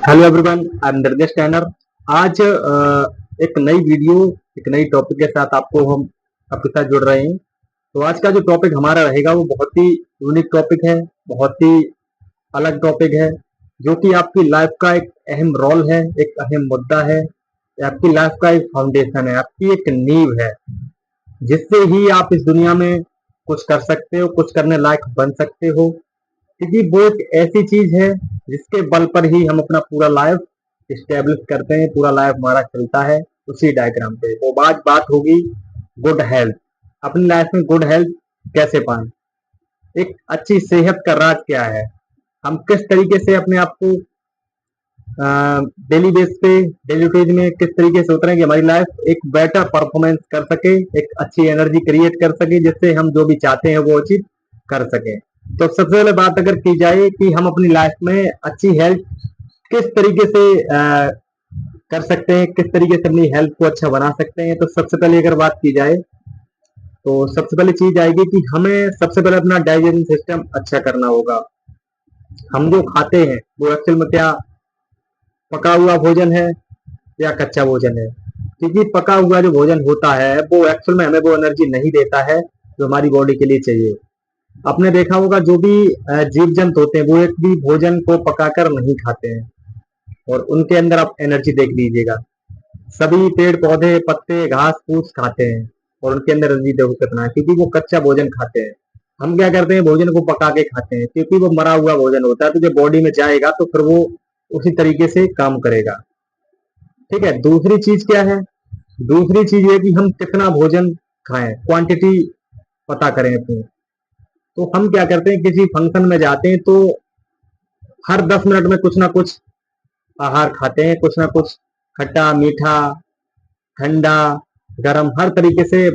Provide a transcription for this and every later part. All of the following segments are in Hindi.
हेलो एवरीवन, आई एम निर्देश टैनर। आज एक नई वीडियो, एक नई टॉपिक के साथ हम आपके साथ जुड़ रहे हैं। तो आज का जो टॉपिक हमारा रहेगा वो बहुत ही यूनिक टॉपिक है, बहुत ही अलग टॉपिक है, जो कि आपकी लाइफ का एक अहम रोल है, एक अहम मुद्दा है। ये आपकी लाइफ का एक फाउंडेशन है, आपकी एक नींव है, जिससे ही आप इस दुनिया में कुछ कर सकते हो, कुछ करने लायक बन सकते हो। क्योंकि वो एक ऐसी चीज है जिसके बल पर ही हम अपना पूरा लाइफ स्टेब्लिश करते हैं, पूरा लाइफ हमारा चलता है उसी डायग्राम पे। वो आज बात होगी गुड हेल्थ। अपनी लाइफ में गुड हेल्थ कैसे पाएं, एक अच्छी सेहत का राज क्या है, हम किस तरीके से अपने आप को डेली बेस पे, डेली रूटीन में किस तरीके से उतरें कि हमारी लाइफ एक बेटर परफॉर्मेंस कर सके, एक अच्छी एनर्जी क्रिएट कर सके, जिससे हम जो भी चाहते हैं वो अचीव कर सके। तो सबसे पहले बात अगर की जाए कि हम अपनी लाइफ में अच्छी हेल्थ किस तरीके से कर सकते हैं, किस तरीके से अपनी हेल्थ को अच्छा बना सकते हैं, तो सबसे पहले अगर बात की जाए तो सबसे पहले चीज आएगी कि हमें सबसे पहले अपना डाइजेशन सिस्टम अच्छा करना होगा। हम जो खाते हैं वो एक्चुअल में क्या पका हुआ भोजन है या कच्चा भोजन है। क्योंकि पका हुआ जो भोजन होता है वो एक्चुअल में हमें वो एनर्जी नहीं देता है जो हमारी बॉडी के लिए चाहिए। आपने देखा होगा जो भी जीव जंतु होते हैं वो एक भी भोजन को पकाकर नहीं खाते हैं, और उनके अंदर आप एनर्जी देख लीजिएगा। सभी पेड़ पौधे पत्ते घास फूस खाते हैं और उनके अंदर एनर्जी देखो कितना है, क्योंकि वो कच्चा भोजन खाते हैं। हम क्या करते हैं, भोजन को पका के खाते हैं, क्योंकि वो मरा हुआ भोजन होता है, तो जब बॉडी में जाएगा तो फिर वो उसी तरीके से काम करेगा। ठीक है, दूसरी चीज क्या है, दूसरी चीज ये कि हम कितना भोजन खाएं, क्वांटिटी पता करें अपनी। तो हम क्या करते हैं, किसी फंक्शन में जाते हैं तो हर 10 मिनट में कुछ ना कुछ आहार खाते हैं, कुछ ना कुछ खट्टा मीठा ठंडा गरम हर तरीके से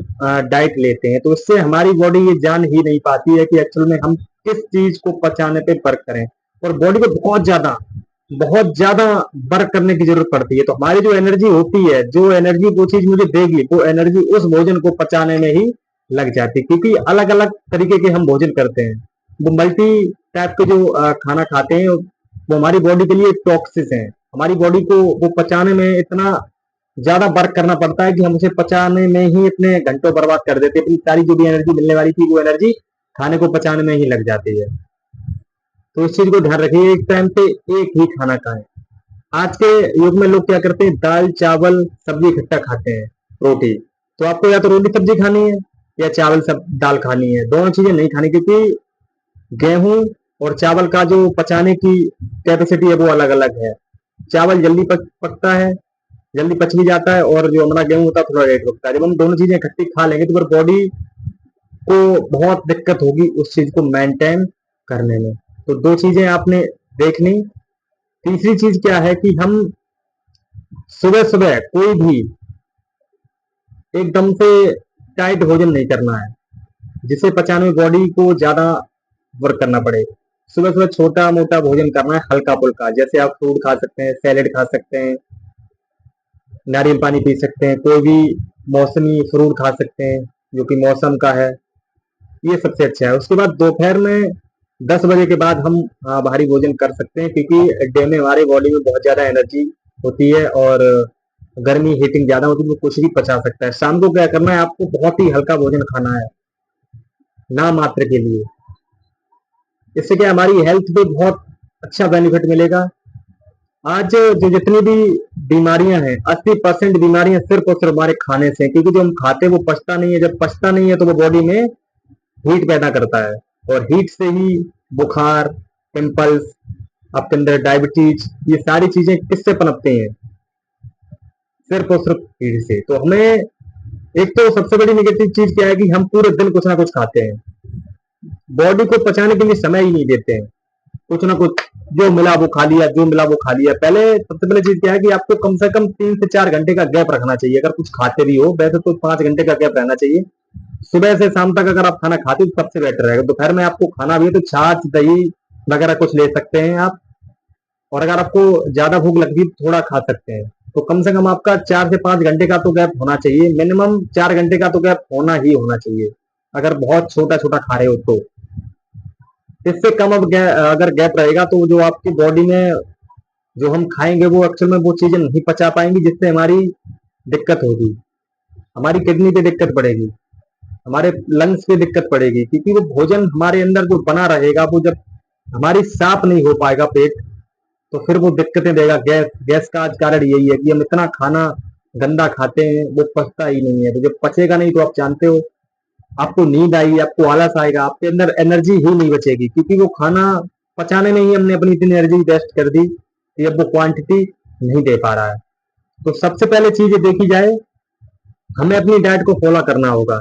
डाइट लेते हैं। तो इससे हमारी बॉडी ये जान ही नहीं पाती है कि एक्चुअल में हम किस चीज को पचाने पे वर्क करें। और बॉडी को बहुत ज्यादा वर्क करने की जरूरत पड़ती है। तो हमारी जो एनर्जी होती है, जो एनर्जी वो चीज मुझे देगी, वो एनर्जी उस भोजन को पचाने में ही लग जाती है। क्योंकि अलग अलग तरीके के हम भोजन करते हैं, वो मल्टी टाइप के जो खाना खाते हैं वो हमारी बॉडी के लिए टॉक्सिस है। हमारी बॉडी को वो पचाने में इतना ज्यादा वर्क करना पड़ता है कि हम उसे पचाने में ही इतने घंटों बर्बाद कर देते हैं। अपनी सारी जो भी एनर्जी मिलने वाली थी वो एनर्जी खाने को पचाने में ही लग जाती है। तो इस चीज को ध्यान रखिए, एक टाइम पे एक ही खाना खाएं। आज के युग में लोग क्या करते हैं, दाल चावल सब्जी इकट्ठा खाते हैं, रोटी। तो आपको या तो रोटी सब्जी खानी है या चावल सब दाल खानी है, दोनों चीजें नहीं खानी। क्योंकि गेहूं और चावल का जो पचाने की कैपेसिटी है वो अलग अलग है। चावल जल्दी पकता है, जल्दी पच भी जाता है, और जो हमारा गेहूं होता है थोड़ा लेट पकता है। जब हम दोनों चीजें इकट्ठी खा लेंगे तो फिर बॉडी को बहुत दिक्कत होगी उस चीज को मेंटेन करने में। तो दो चीजें आपने देख ली। तीसरी चीज क्या है कि हम सुबह सुबह कोई भी एकदम से टाइट भोजन नहीं करना है, जिसे पचाने में बॉडी को ज्यादा वर्क करना पड़े। सुबह सुबह छोटा मोटा भोजन करना है, हल्का फुल्का। जैसे आप फ्रूट खा सकते हैं, सैलेड खा सकते हैं, नारियल पानी पी सकते हैं, कोई भी मौसमी फ्रूट खा सकते हैं जो कि मौसम का है, ये सबसे अच्छा है। उसके बाद दोपहर में 10 बजे के बाद हम भारी भोजन कर सकते हैं, क्योंकि डे में हमारी बॉडी में बहुत ज्यादा एनर्जी होती है और गर्मी हीटिंग ज्यादा होती है, वो कुछ भी पचा सकता है। शाम को क्या करना है, आपको बहुत ही हल्का भोजन खाना है, ना मात्र के लिए। इससे क्या हमारी हेल्थ पे बहुत अच्छा बेनिफिट मिलेगा। आज जो जितनी भी बीमारियां हैं, 80% बीमारियां सिर्फ और सिर्फ हमारे खाने से हैं। क्योंकि जो हम खाते हैं वो पचता नहीं है, जब पचता नहीं है तो वो बॉडी में हीट पैदा करता है, और हीट से ही बुखार, पिंपल्स, आपके अंदर डायबिटीज, ये सारी चीजें किससे पनपती हैं, सिर्फ और सिर्फ हीट से। तो हमें एक तो सबसे बड़ी नेगेटिव चीज क्या है कि हम पूरे दिन कुछ ना कुछ खाते हैं, बॉडी को पचाने के लिए समय ही नहीं देते हैं। कुछ ना कुछ जो मिला वो खा लिया, जो मिला वो खा लिया। पहले सबसे पहले चीज क्या है कि आपको कम से कम 3 से 4 घंटे का गैप रखना चाहिए। अगर कुछ खाते भी हो, वैसे तो 5 घंटे का गैप रहना चाहिए। सुबह से शाम तक अगर आप खाना खाते हो तो सबसे बेटर रहेगा। दोपहर में आपको खाना भी है तो छाछ दही वगैरह कुछ ले सकते हैं आप। और अगर आपको ज्यादा भूख लगती है तो थोड़ा खा सकते हैं। तो कम से कम आपका 4 से 5 घंटे का तो गैप होना चाहिए, मिनिमम 4 घंटे का तो गैप होना ही होना चाहिए, अगर बहुत छोटा छोटा खा रहे हो तो। इससे कम अब अगर गैप रहेगा तो जो आपकी बॉडी में जो हम खाएंगे वो एक्चुअल में वो चीजें नहीं पचा पाएंगी, जिससे हमारी दिक्कत होगी, हमारी किडनी पे दिक्कत पड़ेगी, हमारे लंग्स पे दिक्कत पड़ेगी, क्योंकि वो भोजन हमारे अंदर जो बना रहेगा वो जब हमारी साफ नहीं हो पाएगा पेट, तो फिर वो दिक्कतें देगा। गैस गैस का आज कारण यही है कि हम इतना खाना गंदा खाते हैं, वो पचता ही नहीं है। तो जब पचेगा नहीं तो आप जानते हो, आपको नींद आएगी, आपको आलस आएगा, आपके अंदर एनर्जी ही नहीं बचेगी, क्योंकि वो खाना पचाने में ही हमने अपनी इतनी एनर्जी वेस्ट कर दी कि अब वो क्वांटिटी नहीं दे पा रहा है। तो सबसे पहले चीज ये देखी जाए, हमें अपनी डाइट को फॉलो करना होगा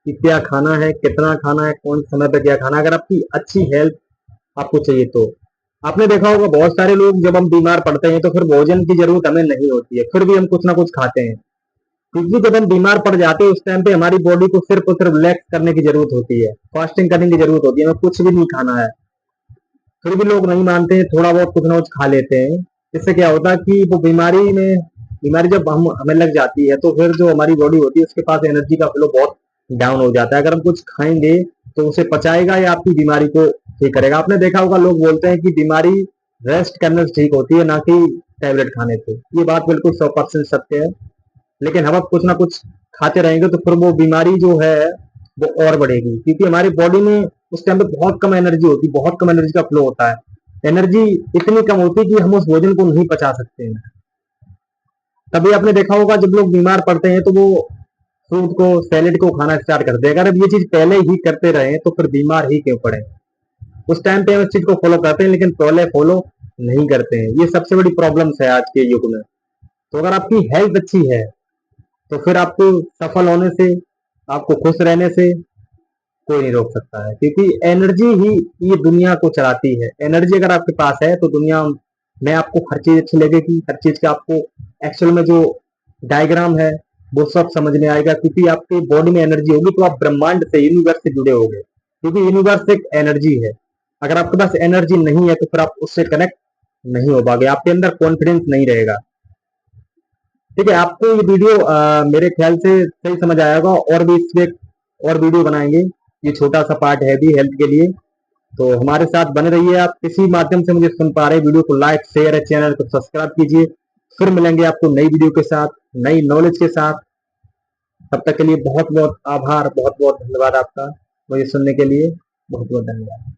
कि क्या खाना है, कितना खाना है, कौन समय पे क्या खाना है। अगर आपकी अच्छी हेल्थ आपको चाहिए तो आपने देखा होगा बहुत सारे लोग जब हम बीमार पड़ते हैं तो फिर भोजन की जरूरत हमें नहीं होती है, फिर भी हम कुछ ना कुछ खाते हैं, क्योंकि जब हम बीमार पड़ जाते हैं उस टाइम पे हमारी बॉडी को सिर्फ और सिर्फ रिलैक्स करने की जरूरत होती है, फास्टिंग करने की जरूरत होती है, हमें कुछ भी नहीं खाना है। फिर भी लोग नहीं मानते हैं, थोड़ा बहुत कुछ ना कुछ खा लेते हैं। इससे क्या होता है कि वो बीमारी जब हम हमें लग जाती है तो फिर जो हमारी बॉडी होती है उसके पास एनर्जी का फ्लो बहुत डाउन हो जाता है। अगर हम कुछ खाएंगे तो उसे पचाएगा या आपकी बीमारी को ठीक करेगा। आपने देखा होगा लोग बोलते हैं कि बीमारी रेस्ट करने से ठीक होती है, ना कि टैबलेट खाने से। ये बात बिल्कुल 100% सत्य है। लेकिन हम अब कुछ ना कुछ खाते रहेंगे तो फिर वो बीमारी जो है वो और बढ़ेगी, क्योंकि हमारी बॉडी में उस टाइम पे बहुत कम एनर्जी होती है, बहुत कम एनर्जी का फ्लो होता है। एनर्जी इतनी कम होती है कि हम उस भोजन को नहीं पचा सकते हैं। तभी आपने देखा होगा जब लोग बीमार पड़ते हैं तो वो फ्रूट को, सैलेड को खाना स्टार्ट करते हैं। अगर अब ये चीज पहले ही करते रहे तो फिर बीमार ही क्यों पड़े। उस टाइम पे हम इस चीज को फॉलो करते हैं लेकिन पहले फॉलो नहीं करते हैं। ये सबसे बड़ी प्रॉब्लम्स है आज के युग में। तो अगर आपकी हेल्थ अच्छी है तो फिर आपको सफल होने से, आपको खुश रहने से कोई नहीं रोक सकता है, क्योंकि एनर्जी ही ये दुनिया को चलाती है। एनर्जी अगर आपके पास है तो दुनिया में आपको हर चीज अच्छी लगेगी, हर चीज का आपको एक्चुअल में जो डायग्राम है वो सब समझ में आएगा, क्योंकि आपके बॉडी में एनर्जी होगी तो आप ब्रह्मांड से, यूनिवर्स से जुड़े होंगे, क्योंकि यूनिवर्स एक एनर्जी है। अगर आपके पास एनर्जी नहीं है तो फिर आप उससे कनेक्ट नहीं हो पाओगे, आपके अंदर कॉन्फिडेंस नहीं रहेगा। ठीक है, आपको ये वीडियो मेरे ख्याल से सही समझ आया होगा, और भी इसमें और वीडियो बनाएंगे। ये छोटा सा पार्ट है भी हेल्थ के लिए। तो हमारे साथ बने रहिए। आप किसी माध्यम से मुझे सुन पा रहे, वीडियो को लाइक, शेयर, चैनल को सब्सक्राइब कीजिए। फिर मिलेंगे आपको नई वीडियो के साथ, नई नॉलेज के साथ। तब तक के लिए बहुत बहुत आभार, बहुत बहुत धन्यवाद आपका मुझे सुनने के लिए। बहुत बहुत धन्यवाद।